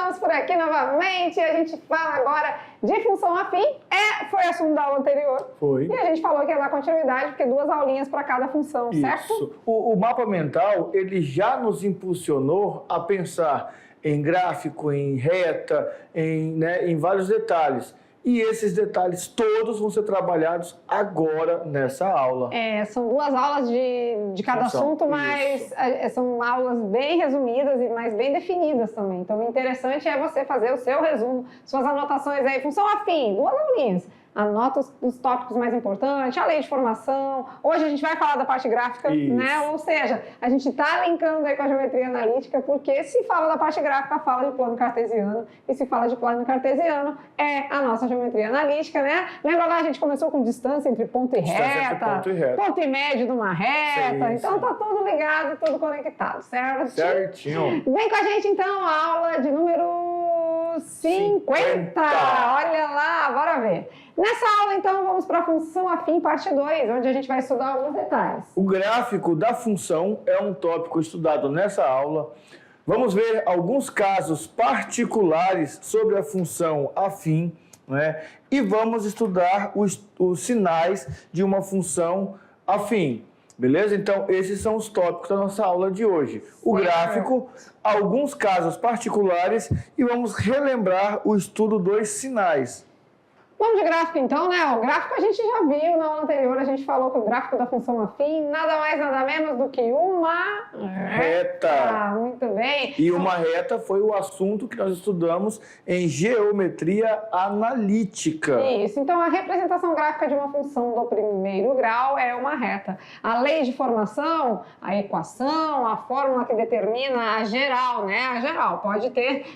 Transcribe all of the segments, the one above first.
estamos por aqui novamente e a gente fala agora de função afim. Foi assunto da aula anterior. Foi. E a gente falou que ia dar continuidade, porque 2 aulinhas para cada função, certo? Isso. O mapa mental, ele já nos impulsionou a pensar em gráfico, em reta, em vários detalhes. E esses detalhes todos vão ser trabalhados agora nessa aula. São 2 aulas de cada assunto, mas são aulas bem resumidas e mais bem definidas também. Então, o interessante é você fazer o seu resumo, suas anotações aí. Função afim, 2 aulinhas. Anota os tópicos mais importantes, a lei de formação. Hoje a gente vai falar da parte gráfica, né? Ou seja, a gente está linkando aí com a geometria analítica, porque se fala da parte gráfica, fala de plano cartesiano. E se fala de plano cartesiano, é a nossa geometria analítica, né? Lembra lá, a gente começou com distância entre ponto e reta, ponto e médio de uma reta. Então tá tudo ligado, tudo conectado, certo? Certinho. Vem com a gente então, a aula de número 50. Olha lá, bora ver. Nessa aula, então, vamos para a função afim, parte 2, onde a gente vai estudar alguns detalhes. O gráfico da função é um tópico estudado nessa aula. Vamos ver alguns casos particulares sobre a função afim, né? E vamos estudar os sinais de uma função afim. Beleza? Então, esses são os tópicos da nossa aula de hoje. O gráfico, alguns casos particulares e vamos relembrar o estudo dos sinais. Vamos de gráfico então, né? O gráfico a gente já viu na aula anterior, a gente falou que o gráfico da função afim nada mais, nada menos do que uma reta. Muito bem. E uma reta foi o assunto que nós estudamos em geometria analítica. Isso, então a representação gráfica de uma função do primeiro grau é uma reta. A lei de formação, a equação, a fórmula que determina a geral, né? A geral pode ter,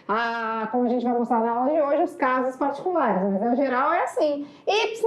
como a gente vai mostrar na aula de hoje, os casos particulares, mas a geral é assim, y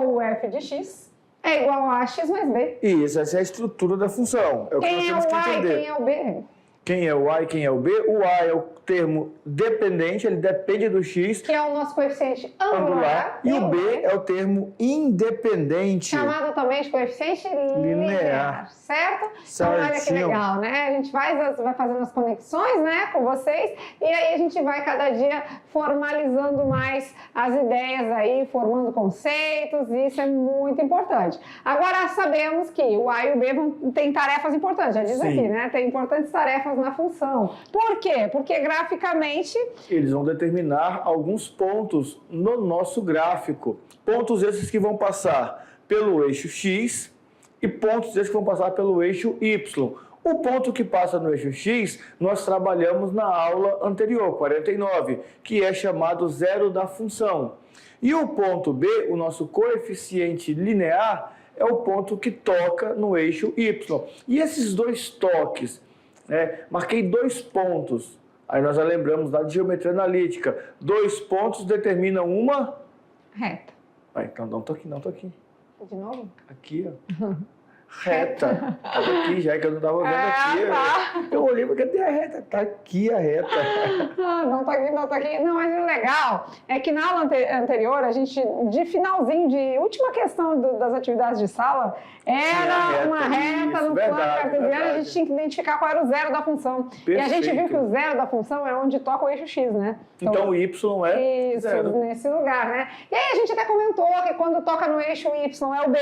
ou f de x é igual a x mais b. Isso, essa é a estrutura da função. É o que nós temos que entender. Quem é o b? Quem é o A e quem é o B? O A é o termo dependente, ele depende do X. Que é o nosso coeficiente angular. E o B é o termo independente. Chamado também de coeficiente linear. Certo? Então, olha que legal, né? A gente vai fazendo as conexões, né, com vocês. E aí a gente vai cada dia formalizando mais as ideias aí, formando conceitos. E isso é muito importante. Agora, sabemos que o A e o B têm tarefas importantes. Já diz aqui, né? Tem importantes tarefas na função. Por quê? Porque graficamente eles vão determinar alguns pontos no nosso gráfico. Pontos esses que vão passar pelo eixo X e pontos esses que vão passar pelo eixo Y. O ponto que passa no eixo X, nós trabalhamos na aula anterior, 49, que é chamado zero da função. E o ponto B, o nosso coeficiente linear, é o ponto que toca no eixo Y. E esses 2 toques, marquei 2 pontos. Aí nós já lembramos da geometria analítica. 2 pontos determinam uma reta. Então não tô aqui. De novo? Aqui, ó. Reta. Tava aqui já, que eu não tava vendo aqui. Tá. Eu olhei, mas cadê a reta? Tá aqui a reta. Não tá aqui. Não, mas o legal é que na aula anterior, a gente, de finalzinho, de última questão das atividades de sala, era uma reta no plano cartesiano, a gente tinha que identificar qual era o zero da função. Perfeito. E a gente viu que o zero da função é onde toca o eixo X, né? Então o Y é isso, zero. Nesse lugar, né? E aí a gente até comentou que quando toca no eixo Y é o B.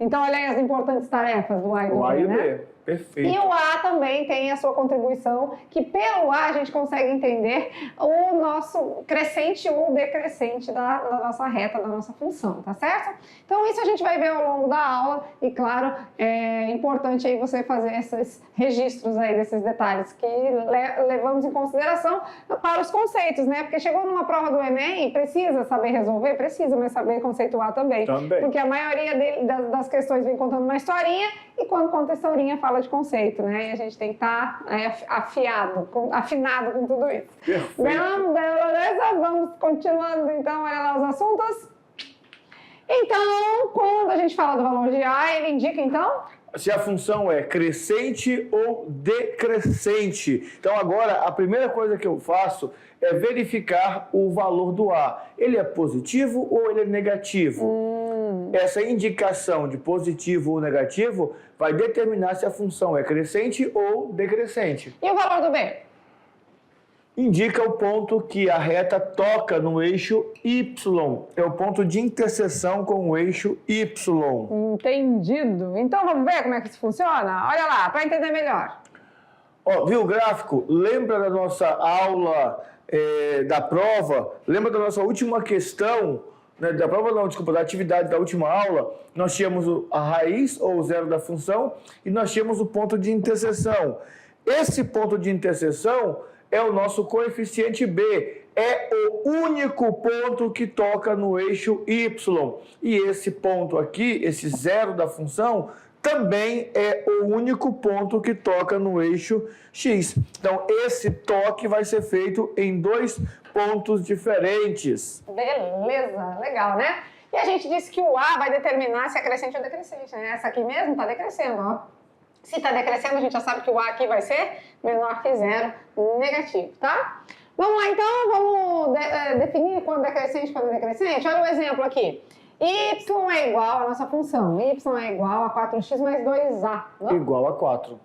Então, olha aí as importantes tarefas do A e do B, né? Perfeito. E o A também tem a sua contribuição, que pelo A a gente consegue entender o nosso crescente ou decrescente da nossa reta, da nossa função, tá certo? Então isso a gente vai ver ao longo da aula e claro, é importante aí você fazer esses registros aí desses detalhes que levamos em consideração para os conceitos, né? Porque chegou numa prova do Enem, precisa saber resolver? Precisa, mas saber conceituar também. Porque a maioria das questões vem contando uma historinha e quando conta a historinha fala de conceito, né? E a gente tem que estar afinado com tudo isso. Perfeito. Beleza? Vamos continuando então, olha lá os assuntos. Então, quando a gente fala do valor de A, ele indica então? Se a função é crescente ou decrescente. Então agora, a primeira coisa que eu faço é verificar o valor do A. Ele é positivo ou ele é negativo? Essa indicação de positivo ou negativo vai determinar se a função é crescente ou decrescente. E o valor do B? indica o ponto que a reta toca no eixo Y. É o ponto de interseção com o eixo Y. Entendido. Então vamos ver como é que isso funciona? Olha lá, para entender melhor. Ó, viu o gráfico? Lembra da nossa aula da prova? Lembra da nossa última questão? Né? Da prova não, desculpa, da atividade da última aula. Nós tínhamos a raiz ou o zero da função e nós tínhamos o ponto de interseção. Esse ponto de interseção é o nosso coeficiente B. É o único ponto que toca no eixo Y. E esse ponto aqui, esse zero da função, também é o único ponto que toca no eixo X. Então, esse toque vai ser feito em 2 pontos diferentes. Beleza, legal, né? E a gente disse que o A vai determinar se é crescente ou decrescente, né? Essa aqui mesmo está decrescendo, ó. Se está decrescendo, a gente já sabe que o A aqui vai ser menor que zero, negativo, tá? Vamos lá, então, vamos definir quando é crescente e quando é decrescente. Olha o exemplo aqui. Y é igual à nossa função. Y é igual a 4x mais 2a. Não? Igual a 4.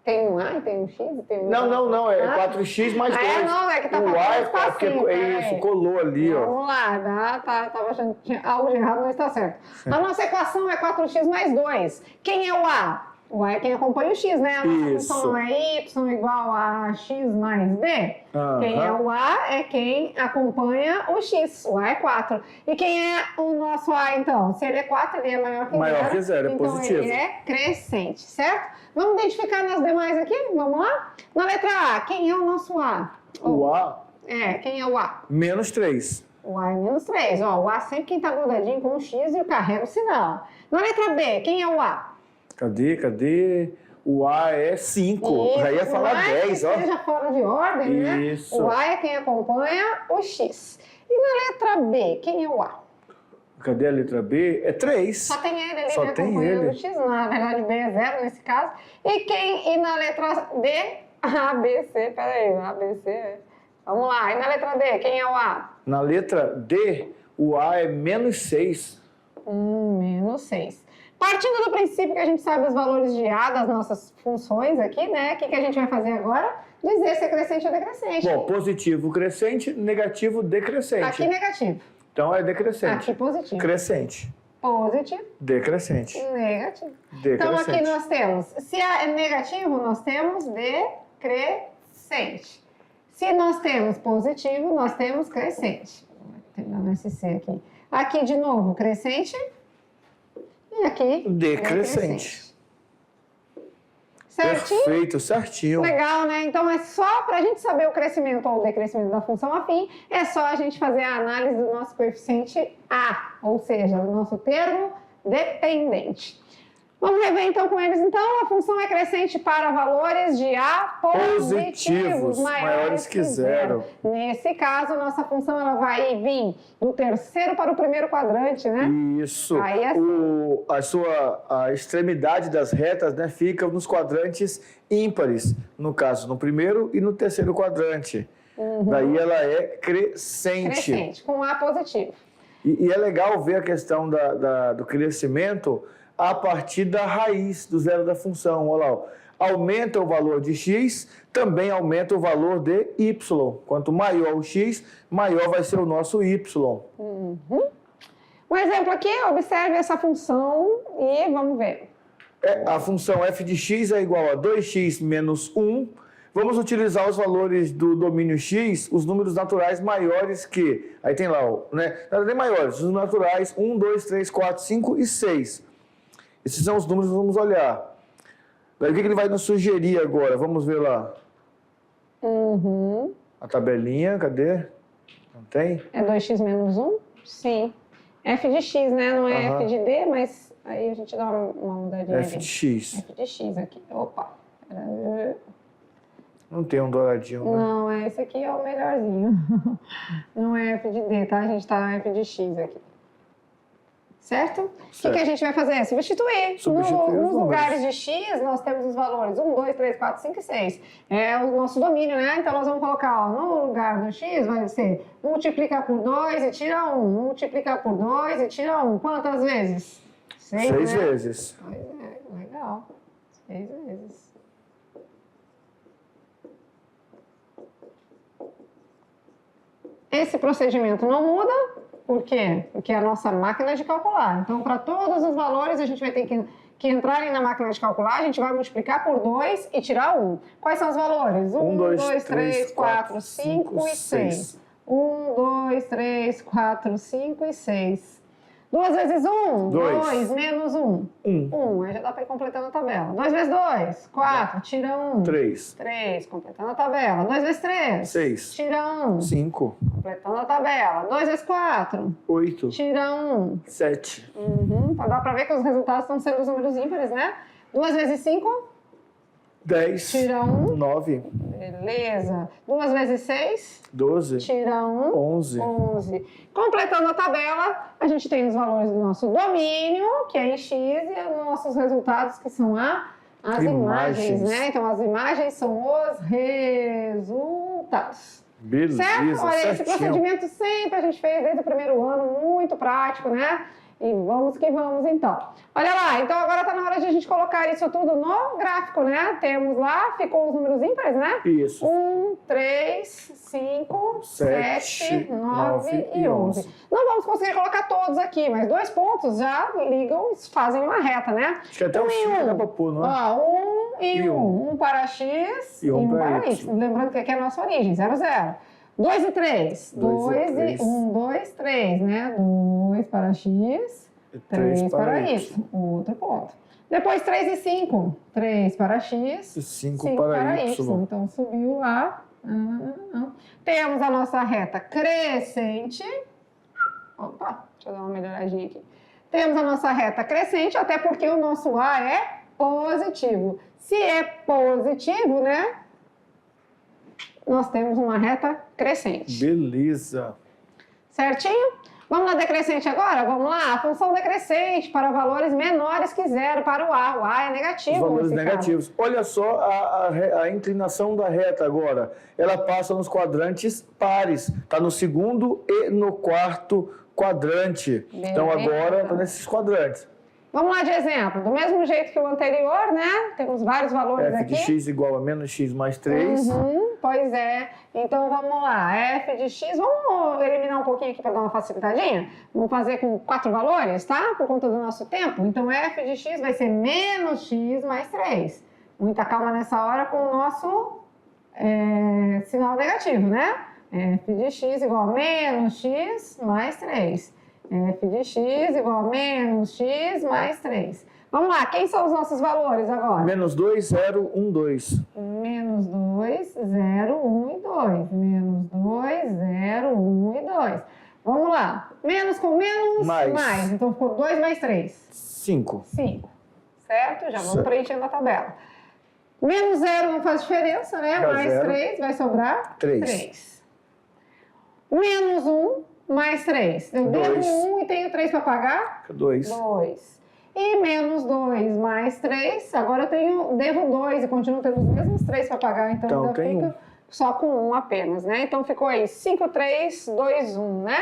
Tem um A e tem um X e tem um... Não. É 4x mais 2. Não, é que tá o faltando A um espacinho. isso, colou ali, ó. Vamos lá, tava achando que tinha algo de errado, mas está certo. A nossa equação é 4x mais 2. Quem é o A? O A é quem acompanha o X, né? A nossa função é Y igual a X mais B. Quem é o A é quem acompanha o X. O A é 4. E quem é o nosso A, então? Se ele é 4, ele é maior que 0. Maior que 0, é então positivo. Ele é crescente, certo? Vamos identificar nas demais aqui? Vamos lá? Na letra A, quem é o nosso A? O A? Quem é o A? Menos 3. O A é menos 3. Ó, o A sempre quem está grudadinho com o X e carrega o sinal. Na letra B, quem é o A? Cadê? O A é 5. Já ia falar 10, ó. Seja fora de ordem, né? Isso. O A é quem acompanha o X. E na letra B, quem é o A? Cadê a letra B? É 3. Só tem ele ali, Só né, tem acompanhando ele. o X. Na verdade, B é 0 nesse caso. E na letra D, A, B, C. Peraí, A, B, C. Vamos lá. E na letra D, quem é o A? Na letra D, o A é menos 6. Menos 6. Partindo do princípio que a gente sabe os valores de A das nossas funções aqui, né? O que a gente vai fazer agora? Dizer se é crescente ou decrescente. Bom, positivo crescente, negativo decrescente. Aqui negativo. Então é decrescente. Aqui positivo. Crescente. Positivo. Decrescente. Negativo. Decrescente. Então aqui nós temos, se A é negativo, nós temos decrescente. Se nós temos positivo, nós temos crescente. Vou terminar no SC aqui. Aqui de novo, crescente. E aqui, decrescente. Certinho? Perfeito, certinho. Legal, né? Então é só para a gente saber o crescimento ou o decrescimento da função afim, é só a gente fazer a análise do nosso coeficiente A, ou seja, do nosso termo dependente. Vamos rever então com eles. Então, a função é crescente para valores de A positivos, maiores que 0. Nesse caso, nossa função ela vai vir do terceiro para o primeiro quadrante, né? Isso. Aí a extremidade das retas, né, fica nos quadrantes ímpares. No caso, no primeiro e no terceiro quadrante. Daí ela é crescente. Crescente, com A positivo. E é legal ver a questão do crescimento a partir da raiz do zero da função. Olha lá, ó. Aumenta o valor de x, também aumenta o valor de y. Quanto maior o x, maior vai ser o nosso y. Um exemplo aqui, observe essa função e vamos ver. A função f de x é igual a 2x menos 1. Vamos utilizar os valores do domínio x, os números naturais maiores que... Aí tem lá, né? Nada nem maiores, os naturais 1, 2, 3, 4, 5 e 6. Esses são os números que vamos olhar. Daí, o que ele vai nos sugerir agora? Vamos ver lá. A tabelinha, cadê? Não tem? É 2x menos 1? Sim. F de x, né? Não é F de D, mas aí a gente dá uma mudadinha F de x. F de x aqui. Opa. Não tem um douradinho, né? Não, esse aqui é o melhorzinho. Não é F de D, tá? A gente tá F de x aqui. Certo? O que a gente vai fazer? Substituir. Nos lugares de x, nós temos os valores 1, 2, 3, 4, 5 e 6. É o nosso domínio, né? Então, nós vamos colocar, ó, no lugar do x, vai ser multiplicar por 2 e tira 1. Multiplicar por 2 e tira 1. Quantas vezes? 6, né? Vezes. Pois é, legal. 6 vezes. Esse procedimento não muda, por quê? Porque é a nossa máquina de calcular. Então, para todos os valores, a gente vai ter que entrarem na máquina de calcular, a gente vai multiplicar por 2 e tirar 1. Quais são os valores? 1, 2, 3, 4, 5 e 6. 1, 2, 3, 4, 5 e 6. 2 vezes 1, 2, menos 1. 1, aí já dá para ir completando a tabela. 2 vezes 2, 4, tira 1. 3. 3, completando a tabela. 2 vezes 3, 6. Tira 1. 5. Completando a tabela. 2 vezes 4, 8. tira 1. 7. Dá para ver que os resultados estão sendo os números ímpares, né? 2 vezes 5, 10. tira 1. 9. Beleza. 2 vezes 6, 12. tira 1. 11. 11. Completando a tabela, a gente tem os valores do nosso domínio, que é em X, e os nossos resultados, que são as imagens, né? Então, as imagens são os resultados. Beleza, certo? Olha, esse certinho. procedimento sempre a gente fez desde o primeiro ano, muito prático, né? E vamos que vamos, então. Olha lá, então agora está na hora de a gente colocar isso tudo no gráfico, né? Temos lá, ficou os números ímpares, né? Isso. 1, 3, 5, 7, 9 e 11. Não vamos conseguir colocar todos aqui, mas 2 pontos já ligam, fazem uma reta, né? Acho que até o 5 dá pra pôr, não é? Ó, 1 e 1. 1 para X E 1 para Y. Lembrando que aqui é a nossa origem, 0, 0. 2 e 3. 2 e 1, 2, 3, né? 2 para X, 3 para Y. Outro ponto. Depois 3 e 5. 3 para X, E 5 5 para Y. Então subiu lá. Temos a nossa reta crescente. Opa, deixa eu dar uma melhoradinha aqui. Temos a nossa reta crescente, até porque o nosso A é positivo. Se é positivo, né? Nós temos uma reta crescente. Beleza. Certinho? Vamos na decrescente agora? Vamos lá? A função decrescente para valores menores que 0 para o A. O A é negativo. Os valores nesse negativos. caso. Olha só a inclinação da reta agora. Ela passa nos quadrantes pares. Está no segundo e no quarto quadrante. Beleza. Então agora está nesses quadrantes. Vamos lá de exemplo. Do mesmo jeito que o anterior, né? Temos vários valores F aqui. de x igual a menos x mais 3. Pois é. Então, vamos lá. F de x, vamos eliminar um pouquinho aqui para dar uma facilitadinha? Vamos fazer com 4 valores, tá? Por conta do nosso tempo. Então, F de x vai ser menos x mais 3. Muita calma nessa hora com o nosso sinal negativo, né? F de x igual a menos x mais 3. F de x igual a menos x mais 3. Vamos lá, quem são os nossos valores agora? Menos 2, 0, 1, 2. Menos 2, 0, 1 e 2. Menos 2, 0, 1 e 2. Vamos lá. Menos com menos, mais. Então, ficou 2 mais 3. 5. 5. Certo? Já vamos Certo. preenchendo a tabela. Menos 0 não faz diferença, né? Dá Mais 0. 3 vai sobrar 3. 3. Menos 1 mais 3. Eu Dois. devo 1 e tenho 3 para pagar? 2. 2. E menos 2 mais 3, agora eu devo 2 e continuo tendo os mesmos 3 para pagar, então ainda tem fica só com 1 apenas, né? Então ficou aí 5, 3, 2, 1, né?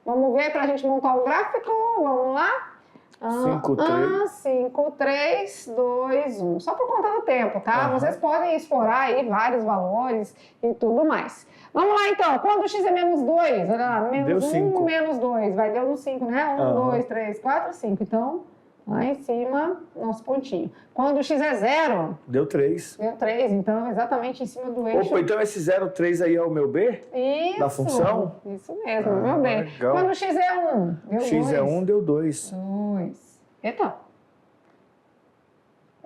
Vamos ver para a gente montar o gráfico, vamos lá? 5, 3. 5, 3, 2, 1. Só por conta do tempo, tá? Vocês podem explorar aí vários valores e tudo mais. Vamos lá, então. Quando o x é menos 2, olha lá, menos 1, menos 2. Vai, deu no 5, né? 1, 2, 3, 4, 5. Então, lá em cima, nosso pontinho. Quando o x é 0... Deu 3. Deu 3, então, exatamente em cima do eixo. Opa, então esse 0, 3 aí é o meu B? Isso. Da função? Isso mesmo, meu bem. Legal. Quando o x é 1, deu 2. X é 1, deu 2. 2. Eita.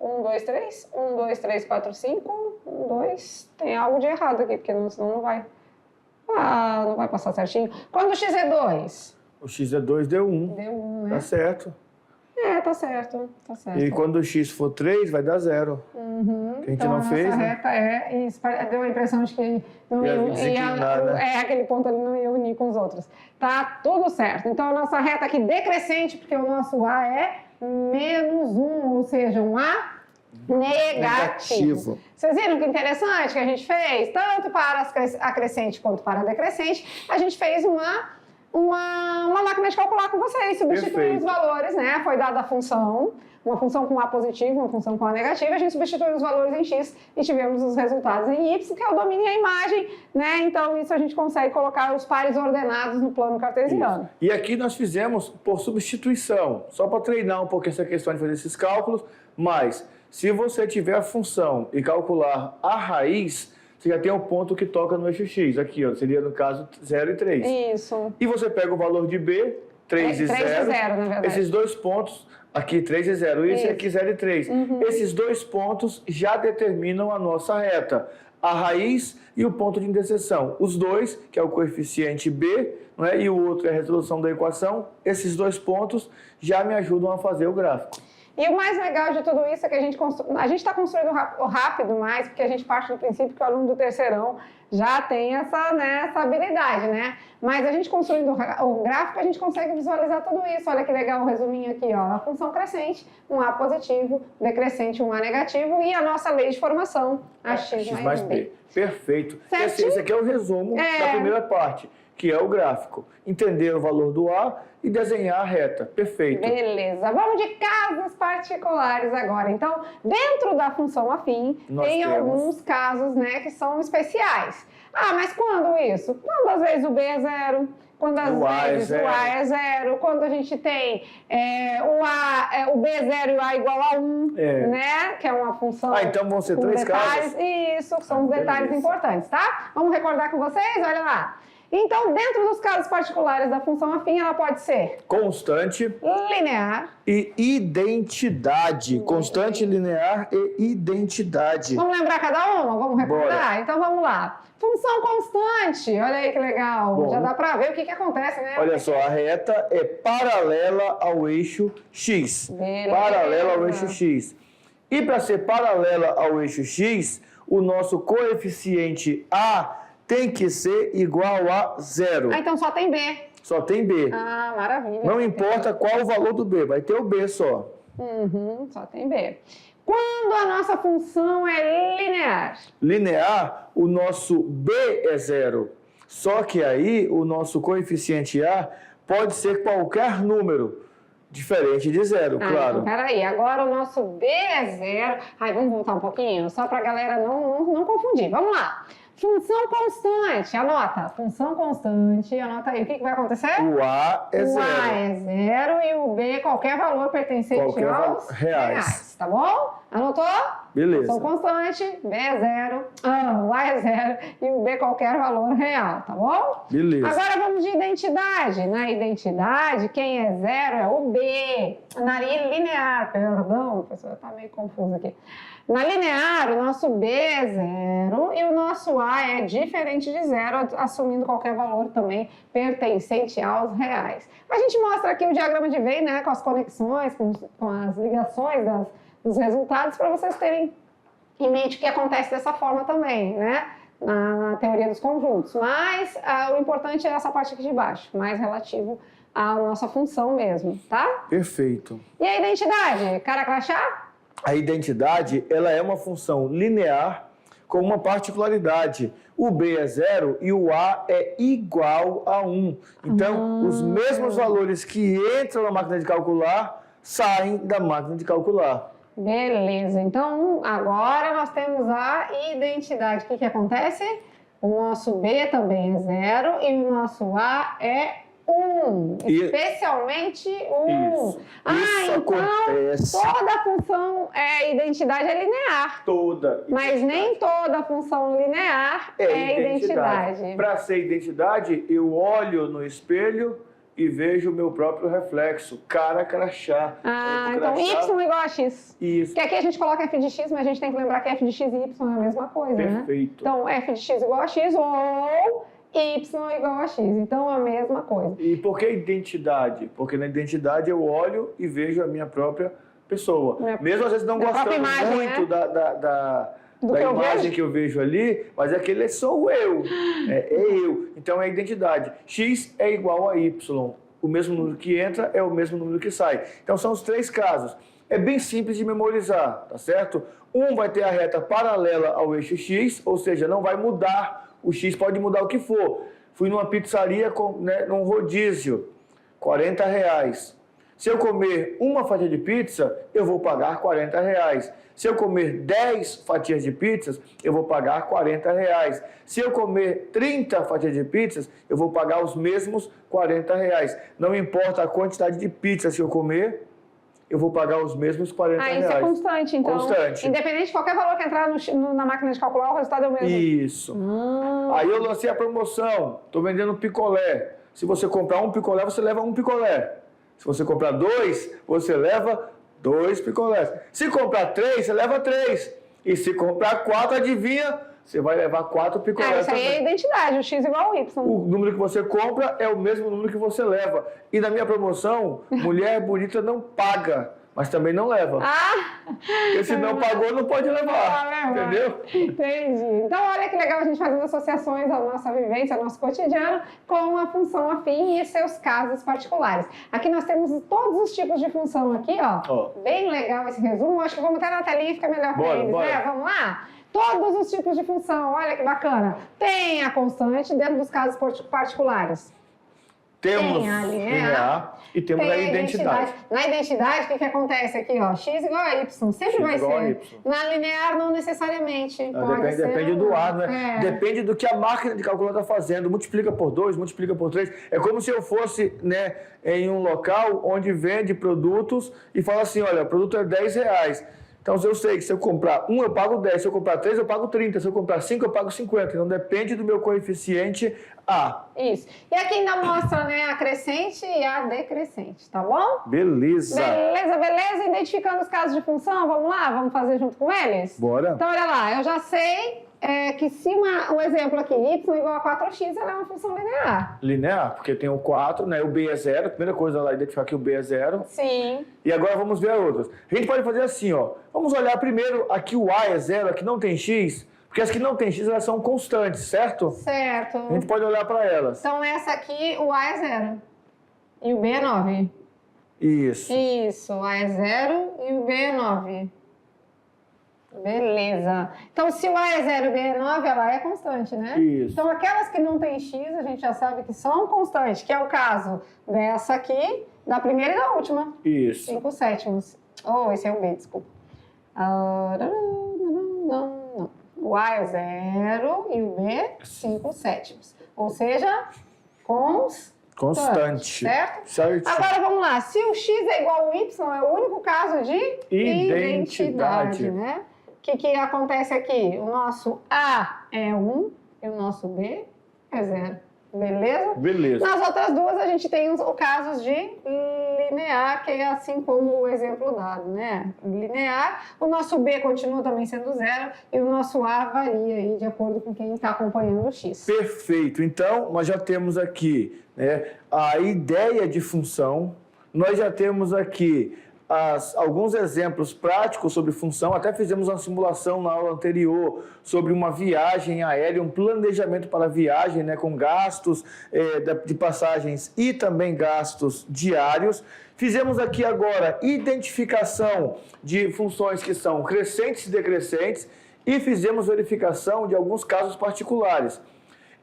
1, 2, 3. 1, 2, 3, 4, 5. 1, 2. Tem algo de errado aqui, porque senão não vai... não vai passar certinho. Quando o x é 2? O X é 2, deu 1. Deu 1, né? Tá certo. Tá certo. Tá certo. E quando o X for 3, vai dar 0. Que a gente não fez, a né? reta isso, deu a impressão de que não Ia ia, desequilibrar, né? aquele ponto ali não ia unir com os outros. Tá tudo certo. Então, a nossa reta aqui decrescente, porque o nosso A é menos 1, ou seja, um A negativo. Vocês viram que interessante que a gente fez? Tanto para a crescente quanto para a decrescente, a gente fez uma uma máquina de calcular com vocês, substituir Perfeito. os valores, né? Foi dada a função, uma função com A positivo, uma função com A negativo, a gente substituiu os valores em X e tivemos os resultados em Y, que é o domínio e a imagem, né? Então, isso a gente consegue colocar os pares ordenados no plano cartesiano. Isso. E aqui nós fizemos por substituição, só para treinar um pouquinho essa questão de fazer esses cálculos, mas se você tiver a função e calcular a raiz, você já tem o ponto que toca no eixo X, aqui, ó, seria no caso 0 e 3. Isso. E você pega o valor de B, 3 e 0, 3 e 0, na verdade. esses dois pontos, aqui 3 e 0, isso e aqui 0 e 3. Esses dois pontos já determinam a nossa reta, a raiz e o ponto de interseção. Os dois, que é o coeficiente B, não é? E o outro é a resolução da equação, esses dois pontos já me ajudam a fazer o gráfico. E o mais legal de tudo isso é que a gente está construindo rápido mais, porque a gente parte do princípio que o aluno do terceirão já tem essa habilidade, né? Mas a gente construindo o gráfico, a gente consegue visualizar tudo isso. Olha que legal o resuminho aqui, ó. A função crescente, um A positivo, decrescente, um A negativo, e a nossa lei de formação, a X mais B. Perfeito. Certinho? Esse aqui é o resumo da primeira parte, que é o gráfico. Entender o valor do A e desenhar a reta. Perfeito. Beleza. Vamos de casos particulares agora. Então, dentro da função afim, tem alguns casos, né, que são especiais. Ah, mas quando isso? Quando às vezes o B é 0, quando às vezes o A é 0, quando a gente tem o B é 0 e o A igual a 1, né? Que é uma função. Ah, então vão ser com 3 detalhes. casos? Isso, são os detalhes importantes, tá? Vamos recordar com vocês? Olha lá. Então, dentro dos casos particulares da função afim, ela pode ser constante, linear e identidade. Constante, linear e identidade. Vamos lembrar cada uma? Vamos recordar? Bora. Então, vamos lá. Função constante. Olha aí que legal. Bom. Já dá para ver o que acontece, né? Olha só, a reta é paralela ao eixo X. Beleza. Paralela ao eixo X. E para ser paralela ao eixo X, o nosso coeficiente A tem que ser igual a 0. Ah, então só tem B. Só tem B. Ah, maravilha. Não importa qual o valor do B, vai ter o B só. Só tem B. Quando a nossa função é linear? Linear, o nosso B é 0. Só que aí o nosso coeficiente A pode ser qualquer número, diferente de 0, claro. Então, peraí, agora o nosso B é 0. Ai, vamos voltar um pouquinho, só para a galera não confundir. Vamos lá. Função constante, anota. Função constante, anota aí. O que vai acontecer? O A é 0. O A é 0 e o B qualquer valor pertencente aos reais. Tá bom? Anotou? Beleza. Função constante, B é 0, o A é 0 e o B qualquer valor real, tá bom? Beleza. Agora vamos de identidade. Na identidade, quem é 0 é o B. Na linear, perdão, professor, tá meio confuso aqui. Na linear, o nosso B é 0 e o nosso A é diferente de 0, assumindo qualquer valor também pertencente aos reais. A gente mostra aqui o diagrama de Venn, né, com as conexões, com as ligações dos resultados, para vocês terem em mente que acontece dessa forma também, né, na teoria dos conjuntos. Mas o importante é essa parte aqui de baixo, mais relativo à nossa função mesmo, tá? Perfeito. E a identidade? Cara crachá? A identidade, ela é uma função linear com uma particularidade. O B é 0 e o A é igual a 1. Então, os mesmos valores que entram na máquina de calcular saem da máquina de calcular. Beleza. Então, agora nós temos a identidade. O que acontece? O nosso B também é 0 e o nosso A é 1, especialmente 1. Isso então acontece. Toda função identidade é linear. Toda. Mas nem toda função linear é identidade. Para ser identidade, eu olho no espelho e vejo o meu próprio reflexo, cara crachá. Então Y igual a X. Isso. Porque aqui a gente coloca F de X, mas a gente tem que lembrar que F de X e Y é a mesma coisa, Perfeito. né? Então, F de X igual a X ou Y igual a X. Então, é a mesma coisa. E por que identidade? Porque na identidade eu olho e vejo a minha própria pessoa. Mesmo às vezes não gostando imagem, muito, né? da imagem que eu vejo ali, mas aquele sou eu. É eu. Então é identidade. X é igual a Y. O mesmo número que entra é o mesmo número que sai. Então são os 3 casos. É bem simples de memorizar, tá certo? Um vai ter a reta paralela ao eixo X, ou seja, não vai mudar. O X pode mudar o que for. Fui numa pizzaria, num rodízio, R$40. Se eu comer uma fatia de pizza, eu vou pagar R$40. Se eu comer 10 fatias de pizzas, eu vou pagar R$40. Se eu comer 30 fatias de pizzas, eu vou pagar os mesmos R$40. Não importa a quantidade de pizzas que eu comer, eu vou pagar os mesmos R$40. Isso é constante, então. Constante. Independente de qualquer valor que entrar na máquina de calcular, o resultado é o mesmo. Isso. Aí eu lancei a promoção, estou vendendo picolé. Se você comprar um picolé, você leva um picolé. Se você comprar 2, você leva 2 picolés. Se comprar 3, você leva 3. E se comprar 4, adivinha? Você vai levar 4 picolés. Isso aí é identidade, o X igual ao Y. O número que você compra é o mesmo número que você leva. E na minha promoção, mulher bonita não paga, mas também não leva. Porque se não pagou, não pode levar. Entendeu? Entendi. Então, olha que legal a gente fazendo associações da nossa vivência, ao nosso cotidiano, com a função afim e seus casos particulares. Aqui nós temos todos os tipos de função aqui, ó. Bem legal esse resumo. Acho que vamos até na telinha e fica melhor para eles, né? Vamos lá? Todos os tipos de função, olha que bacana. Tem a constante dentro dos casos particulares. Temos tem a linear e temos a identidade. Na identidade, o que acontece aqui? Ó, X igual a Y, sempre vai ser. Na linear, não necessariamente. Depende do ar, né? Depende do que a máquina de calcular está fazendo. Multiplica por 2, multiplica por 3. É como se eu fosse, né, em um local onde vende produtos e fala assim, olha, o produto é R$10. Então, eu sei que se eu comprar 1, eu pago 10. Se eu comprar 3, eu pago 30. Se eu comprar 5, eu pago 50. Então, depende do meu coeficiente A. Isso. E aqui ainda mostra, né, a crescente e a decrescente, tá bom? Beleza. Beleza. Identificando os casos de função, vamos lá? Vamos fazer junto com eles? Bora. Então, olha lá. Eu já sei que se um exemplo aqui, y igual a 4x, ela é uma função linear. Linear, porque tem o 4, né? O b é 0. A primeira coisa lá, identificar que o b é 0. Sim. E agora vamos ver as outras. A gente pode fazer assim, ó. Vamos olhar primeiro, aqui o a é 0, aqui não tem x, porque as que não tem x, elas são constantes, certo? Certo. A gente pode olhar para elas. Então, essa aqui, o a é 0. E o b é 9. Isso. Isso, o a é 0 e o b é 9. Beleza. Então, se o A é 0 e o B é 9, ela é constante, né? Isso. Então, aquelas que não tem X, a gente já sabe que são constantes, que é o caso dessa aqui, da primeira e da última. Isso. 5 sétimos. Oh, esse é o B, desculpa. Não. O A é 0 e o B 5 sétimos. Ou seja, constante. Certo? Certo. Agora vamos lá. Se o X é igual ao Y, é o único caso de identidade, né? O que acontece aqui? O nosso A é 1 e o nosso B é 0. Beleza? Beleza. Nas outras duas, a gente tem os casos de linear, que é assim como o exemplo dado, né? Linear, o nosso B continua também sendo 0 e o nosso A varia aí de acordo com quem está acompanhando o X. Perfeito. Então, nós já temos aqui, né, a ideia de função, nós já temos aqui alguns exemplos práticos sobre função, até fizemos uma simulação na aula anterior sobre uma viagem aérea, um planejamento para a viagem, né, com gastos de passagens e também gastos diários. Fizemos aqui agora identificação de funções que são crescentes e decrescentes e fizemos verificação de alguns casos particulares.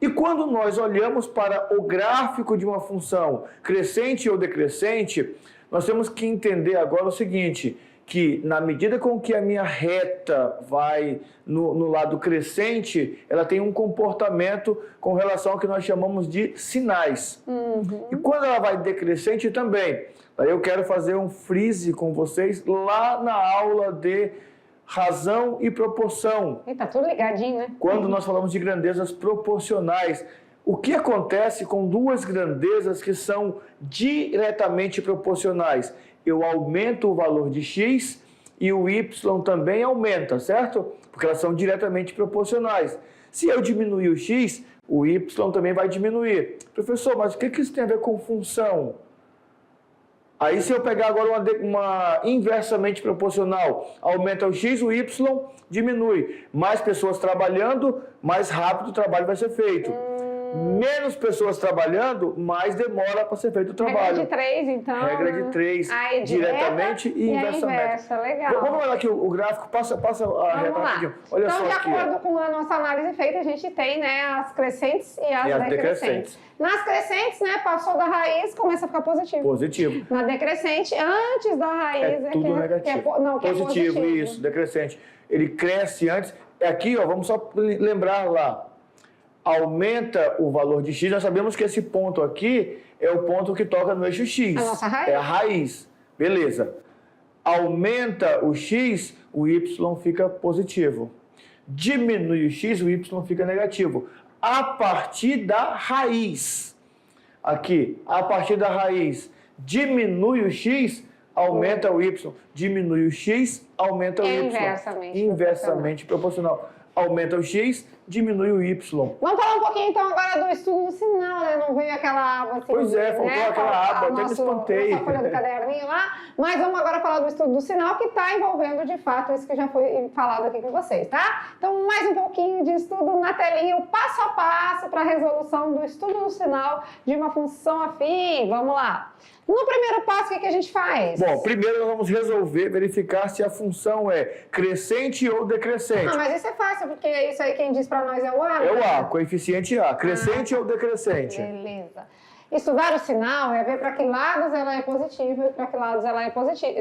E quando nós olhamos para o gráfico de uma função crescente ou decrescente, nós temos que entender agora o seguinte, que na medida com que a minha reta vai no lado crescente, ela tem um comportamento com relação ao que nós chamamos de sinais. E quando ela vai decrescente também, aí eu quero fazer um freeze com vocês lá na aula de razão e proporção. E tá tudo ligadinho, né? Quando nós falamos de grandezas proporcionais, o que acontece com duas grandezas que são diretamente proporcionais? Eu aumento o valor de x e o y também aumenta, certo? Porque elas são diretamente proporcionais. Se eu diminuir o x, o y também vai diminuir. Professor, mas o que isso tem a ver com função? Aí se eu pegar agora uma inversamente proporcional, aumenta o x, o y diminui. Mais pessoas trabalhando, mais rápido o trabalho vai ser feito. Menos pessoas trabalhando, mais demora para ser feito o trabalho. Regra de 3, então. Regra de 3, diretamente e inversamente. Inversa, legal. Vamos olhar aqui o gráfico, passa a reta rapidinho. Olha então, só de aqui, acordo com a nossa análise feita, a gente tem, né, as crescentes e as decrescentes. Nas crescentes, né, passou da raiz, começa a ficar positivo. Positivo. Na decrescente, antes da raiz... É tudo negativo. Positivo, isso, decrescente. Ele cresce antes. Aqui, ó, vamos só lembrar lá. Aumenta o valor de X, nós sabemos que esse ponto aqui é o ponto que toca no eixo X. A nossa raiz. É a raiz. Beleza. Aumenta o X, o Y fica positivo. Diminui o X, o Y fica negativo. A partir da raiz. Aqui, a partir da raiz, diminui o X, aumenta o Y. Diminui o X, aumenta o Y. Inversamente proporcional. Aumenta o X, diminui o Y. Vamos falar um pouquinho então agora do estudo do sinal, né? Não veio aquela aba assim. Pois é, faltou aquela aba, até me espantei. Nossa folha do caderninho lá. Mas vamos agora falar do estudo do sinal, que está envolvendo de fato isso que já foi falado aqui com vocês, tá? Então, mais um pouquinho de estudo na telinha, o passo a passo para a resolução do estudo do sinal de uma função afim. Vamos lá. No primeiro passo, o que a gente faz? Bom, primeiro nós vamos verificar se a função é crescente ou decrescente. Ah, mas isso é fácil, porque isso aí quem diz para nós é o A. É o A, coeficiente A, crescente ou decrescente. Beleza. Estudar o sinal é ver para que lados ela é positiva e para que lados ela é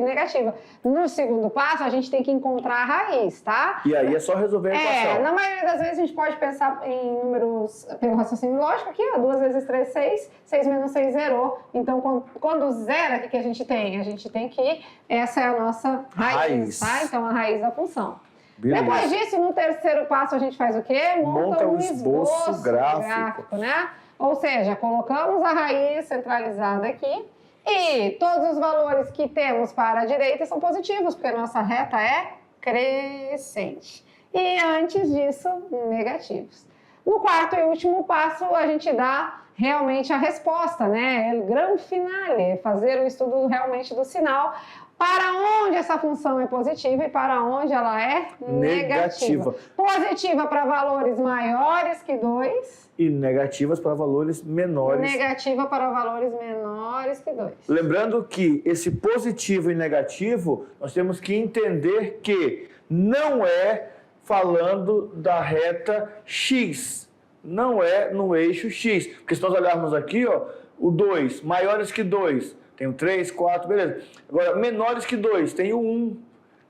negativa. No segundo passo, a gente tem que encontrar a raiz, tá? E aí é só resolver a equação. Na maioria das vezes a gente pode pensar em números pelo raciocínio lógico aqui, ó, 2 vezes 3, 6, 6 menos 6, 0. Então, quando zera, o que a gente tem? A gente tem que essa é a nossa raiz, tá? Então, a raiz da função. Beleza. Depois disso, no terceiro passo, a gente faz o quê? Monta um esboço gráfico, né? Ou seja, colocamos a raiz centralizada aqui e todos os valores que temos para a direita são positivos, porque a nossa reta é crescente. E antes disso, negativos. No quarto e último passo, a gente dá realmente a resposta, né? É o grande finale, fazer o estudo realmente do sinal. Para onde essa função é positiva e para onde ela é negativa. Positiva para valores maiores que 2. E negativas para valores menores. Negativa para valores menores que 2. Lembrando que esse positivo e negativo, nós temos que entender que não é falando da reta X. Não é no eixo X. Porque se nós olharmos aqui, ó, o 2, maiores que 2. Tem o 3, 4, beleza. Agora, menores que 2, tem o 1.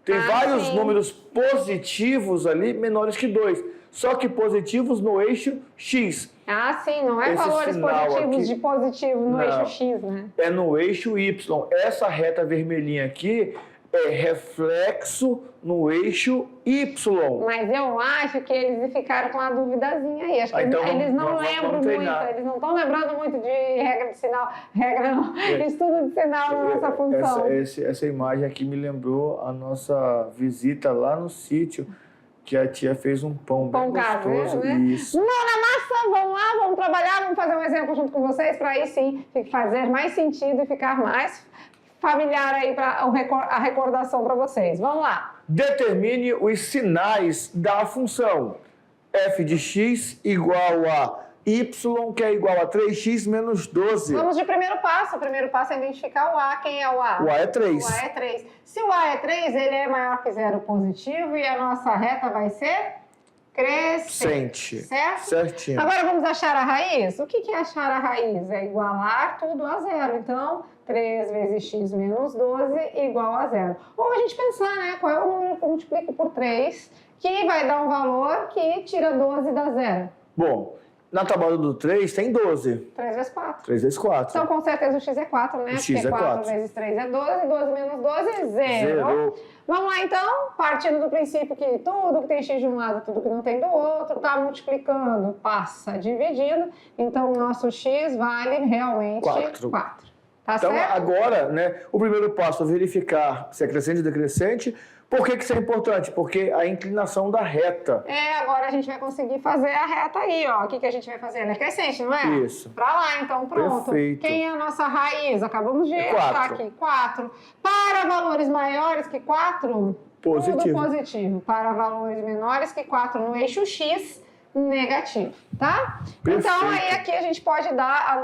Tem vários números positivos ali, menores que 2. Só que positivos no eixo X. Ah, sim, não é valores positivos aqui, de positivo no eixo X, né? É no eixo Y. Essa reta vermelhinha aqui é reflexo no eixo Y. Mas eu acho que eles ficaram com uma duvidazinha aí. Acho que então eles não lembram muito, eles não estão lembrando muito de regra de sinal, estudo de sinal na nossa função. Essa imagem aqui me lembrou a nossa visita lá no sítio, que a tia fez um pão bem gostoso. Né? Isso. Mão na massa, vamos lá, vamos trabalhar, vamos fazer um exemplo junto com vocês, para aí sim fazer mais sentido e ficar mais familiar aí para a recordação para vocês. Vamos lá. Determine os sinais da função f de x igual a y, que é igual a 3x menos 12. Vamos de primeiro passo. O primeiro passo é identificar o A. Quem é o A? O A é 3. O A é 3. Se o A é 3, ele é maior que 0 positivo e a nossa reta vai ser crescente. Certo? Certinho. Agora vamos achar a raiz. O que é achar a raiz? É igualar tudo a 0. Então, 3 vezes x menos 12 igual a 0. Ou a gente pensar, né? Qual é o número que eu multiplico por 3, que vai dar um valor que tira 12 da 0. Bom, na tabela do 3 tem 12. 3 vezes 4. 3 vezes 4. Então, com certeza, o x é 4, né? O x porque é 4 vezes 3 é 12, 12 menos 12 é 0. Vamos lá, então, partindo do princípio que tudo que tem x de um lado, tudo que não tem do outro, está multiplicando, passa dividindo. Então, o nosso x vale realmente 4. Tá então, certo? agora, né, o primeiro passo é verificar se é crescente ou decrescente. Por que isso é importante? Porque a inclinação da reta. Agora a gente vai conseguir fazer a reta aí, ó. O que a gente vai fazer? Ela é crescente, não é? Isso. Pra lá, então, pronto. Perfeito. Quem é a nossa raiz? Acabamos de achar aqui. 4. Para valores maiores que 4, positivo. Tudo positivo. Para valores menores que 4 no eixo X, negativo, tá? Perfeito. Então, aí aqui a gente pode dar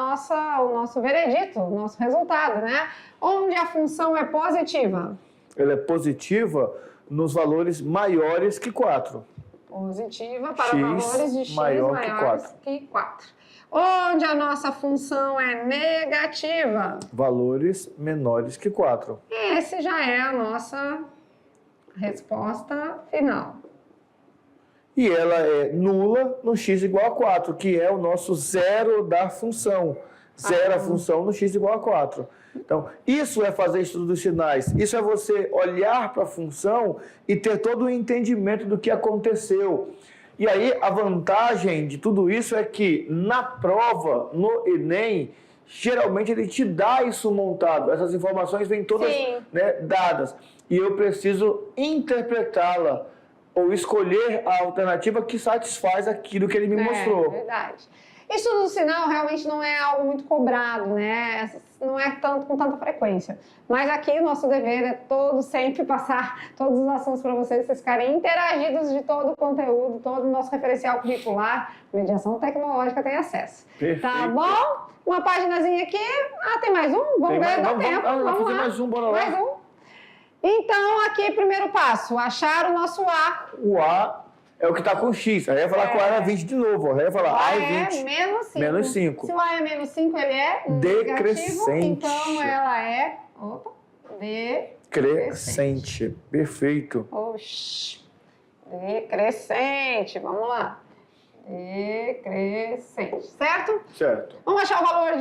o nosso veredito, o nosso resultado, né? Onde a função é positiva? Ela é positiva nos valores maiores que 4. Positiva para X valores de x maiores que 4. Onde a nossa função é negativa? Valores menores que 4. Esse já é a nossa resposta final. E ela é nula no x igual a 4, que é o nosso zero da função. Zero a função no x igual a 4. Então, isso é fazer estudo dos sinais. Isso é você olhar para a função e ter todo o entendimento do que aconteceu. E aí, a vantagem de tudo isso é que, na prova, no Enem, geralmente ele te dá isso montado. Essas informações vêm todas, né, dadas. E eu preciso interpretá-la ou escolher a alternativa que satisfaz aquilo que ele me mostrou. É verdade. Estudo do sinal realmente não é algo muito cobrado, né? Não é com tanta frequência. Mas aqui o nosso dever é sempre passar todos os assuntos para vocês ficarem interagidos de todo o conteúdo, todo o nosso referencial curricular. Mediação tecnológica tem acesso. Perfeito. Tá bom? Uma paginazinha aqui. Ah, tem mais um? Vamos ver, dá tempo. Vamos fazer mais um, bora lá. Mais um. Então, aqui, primeiro passo, achar o nosso A. O A é o que está com X. Aí vai falar que o A era 20 de novo. Aí vai falar A é 20. Menos 5. Menos 5. Se o A é menos 5, ele é decrescente. Negativo, então ela é decrescente. Perfeito. Oxi. Decrescente. Vamos lá. Decrescente. Certo? Certo. Vamos achar o valor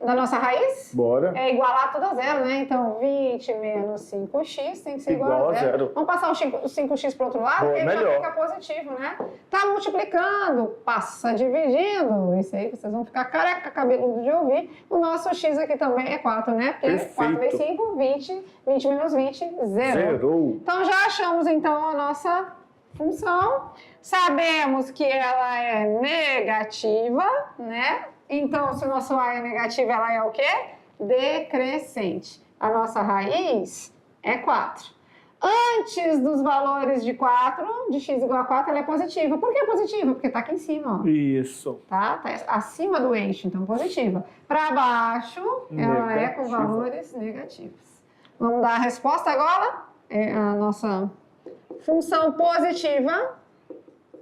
da nossa raiz? Bora. É igualar tudo a zero, né? Então, 20 menos 5x tem que ser igual a zero. Vamos passar o 5x para o outro lado, porque ele já fica positivo, né? Tá multiplicando, passa dividindo. Isso aí, vocês vão ficar careca, cabeludo de ouvir. O nosso x aqui também é 4, né? Porque perfeito. 4 vezes 5, 20. 20 menos 20, zero. Zerou. Então, já achamos, então, a nossa função. Sabemos que ela é negativa, né? Então, se o nosso A é negativo, ela é o quê? Decrescente. A nossa raiz é 4. Antes dos valores de 4, de x igual a 4, ela é positiva. Por que é positiva? Porque está aqui em cima, ó. Isso. Tá acima do eixo, então positiva. Para baixo, ela é com valores negativos. Vamos dar a resposta agora? É a nossa função positiva.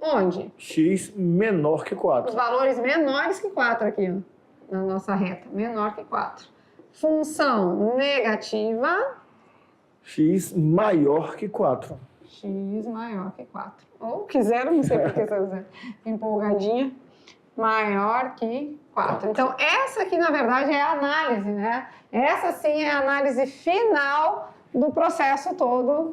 Onde? X menor que 4. Os valores menores que 4 aqui, ó, na nossa reta. Menor que 4. Função negativa. X maior que 4. X maior que 4. Ou que zero, não sei por que zero. Empolgadinha. Maior que 4. Então, essa aqui, na verdade, é a análise, né? Essa, sim, é a análise final do processo todo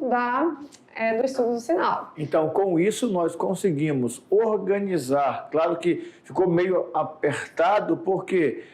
do estudo do sinal. Então, com isso, nós conseguimos organizar. Claro que ficou meio apertado, porque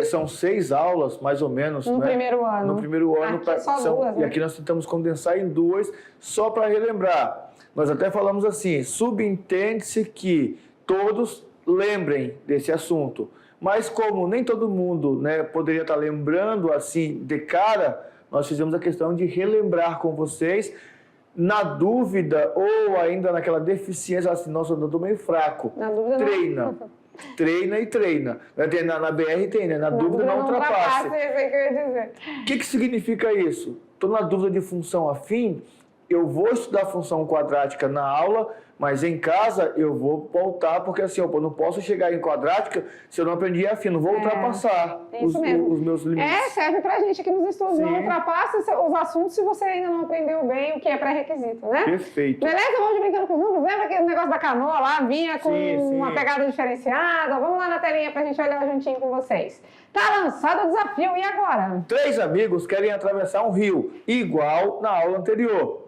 são 6 aulas, mais ou menos. No primeiro ano. No primeiro ano. Aqui só 2, né? E aqui nós tentamos condensar em 2, só para relembrar. Nós até falamos assim, subentende-se que todos lembrem desse assunto. Mas como nem todo mundo, né, poderia estar lembrando assim de cara, nós fizemos a questão de relembrar com vocês. Na dúvida ou ainda naquela deficiência, assim, nossa, eu estou meio fraco. Na dúvida, treina. Não. Treina e treina. Na BR tem, né? Na dúvida não ultrapasse. Isso aí que eu ia dizer. O que significa isso? Estou na dúvida de função afim, eu vou estudar função quadrática na aula, mas em casa eu vou voltar, porque assim, eu não posso chegar em quadrática se eu não aprendi afim, não vou ultrapassar os meus limites. Serve pra gente aqui nos estudos. Sim. Não ultrapasse os assuntos se você ainda não aprendeu bem o que é pré-requisito, né? Perfeito. Beleza? Vamos brincando com os números. Lembra aquele negócio da canoa lá? Vinha com uma pegada diferenciada. Vamos lá na telinha pra gente olhar juntinho com vocês. Tá lançado o desafio, e agora? 3 amigos querem atravessar um rio, igual na aula anterior.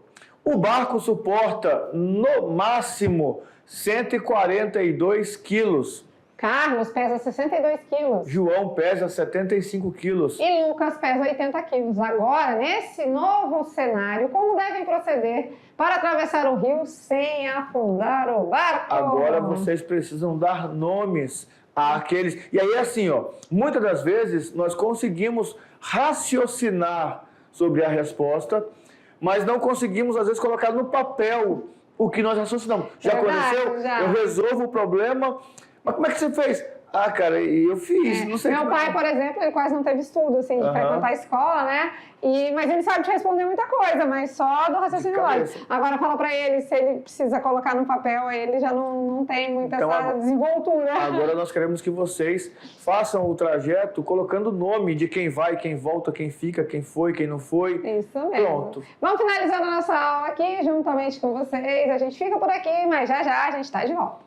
O barco suporta, no máximo, 142 quilos. Carlos pesa 62 quilos. João pesa 75 quilos. E Lucas pesa 80 quilos. Agora, nesse novo cenário, como devem proceder para atravessar o rio sem afundar o barco? Agora vocês precisam dar nomes àqueles... E aí, assim, ó, muitas das vezes nós conseguimos raciocinar sobre a resposta, mas não conseguimos, às vezes, colocar no papel o que nós raciocinamos. Já aconteceu? Já. Eu resolvo o problema, mas como é que você fez? Ah, cara, eu fiz, não sei Meu pai, por exemplo, ele quase não teve estudo, assim, de frequentar a escola, né? Mas ele sabe te responder muita coisa, mas só do raciocínio lógico. Agora fala pra ele, se ele precisa colocar no papel, ele já não tem muita essa desenvoltura. Agora nós queremos que vocês façam o trajeto colocando o nome de quem vai, quem volta, quem fica, quem foi, quem não foi. Isso mesmo. Pronto. Vamos finalizando a nossa aula aqui, juntamente com vocês. A gente fica por aqui, mas já a gente tá de volta.